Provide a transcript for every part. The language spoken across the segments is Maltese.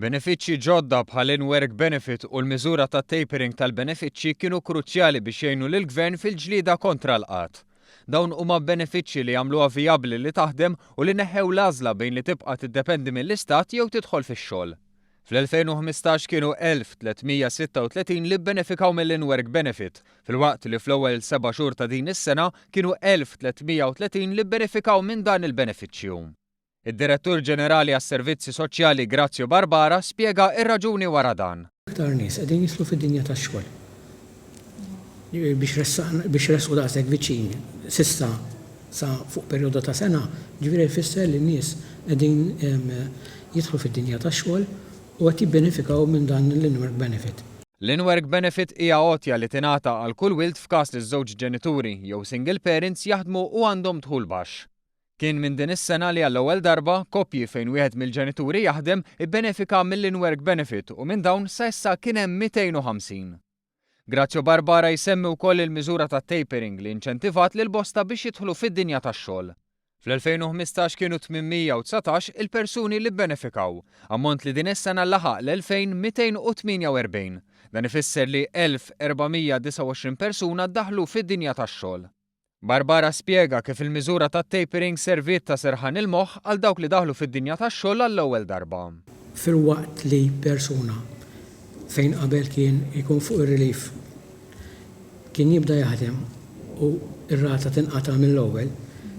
Benefiċċji ġodda bħal in-work benefit u l-miżura ta' tapering tal-benefiċċji kienu kruċjali biex jgħinu lill-Gvern fil-ġlieda kontra l-qatt. Dawn huma benefiċċji li jagħmluha vijabbli li taħdem u li neħħew l-għażla bejn li tibqa' tiddependi mill-Istat jew tidħol fix-xogħol. Fl-2015 kienu 1336 li bbenefikaw mill-in-work benefit, filwaqt li fl-ewwel 7 xhur ta' din is-sena kienu 1330 li bbenefikaw minn dan il-benefiċċju. Id-Direttur Ġenerali għas-Servizzi Soċjali Grazio Barbara spjega r-raġuni wara dan. Aktar nies qegħdin jitlu fid-dinja tax-xogħol. Biex resqu daqshekk viċin, s'issa sa fuq perjodu ta' sena, ġifieri jfisser li n-nies qegħdin jidħlu fid-dinja tax-xogħol u qed jibbenefikaw minn dan l-in-work benefit. L-in-work benefit hija għotja li tingħata għal kull wild f'każ li ż-żewġ ġenituri jew single parents jaħdmu u għandhom dħul baxx. Kien minn din is-sena li għall-ewwel darba koppji fejn wieħed mill-ġenituri jaħdem ibbenefika mill-in-work benefit u minn dawn sa issa kien hemm 250. Grazio Barbara jsemmi wkoll il-miżura ta' tapering li inċentivat lil bosta biex jidħlu fid-dinja tax-xogħol. Fl-2015 kienu 819 il-persuni li bbenefikaw, ammont li din is-sena laħaq l-2248. Dan ifisser li 1429 persuna ddaħlu fid-dinja tax-xogħol. Barbara spjega kif il-miżura ta' tapering serviet ta' serħan il-moħħ għal dawk li daħlu fid-dinja tax-xogħol għall-ewwel darba. Fil-waqt li persuna fejn qabel kien ikun fuq ir-relief kien jibda jaħdem u r-rata tinqata' mill-ewwel,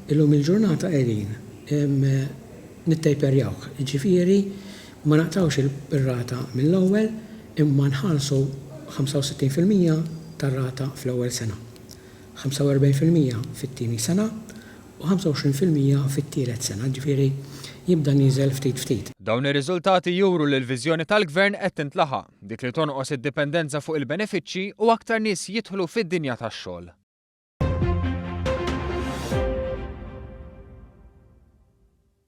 illum il-ġurnata qegħdin nittejperjawh. Ġifieri ma naqtawx ir-rata mill-ewwel imma nħallsu 65% tar-rata fl-ewwel sena. 45% fit-tieni sena u 25% fit-tielet sena, ġifieri jibda nieżel ftit ftit. Dawn ir-riżultati juru li l-viżjoni tal-Gvern qed tintlaħaq, dik li tonqos id-dipendenza fuq il-benefiċċji u aktar nies jidħlu fid-dinja tax-xogħol.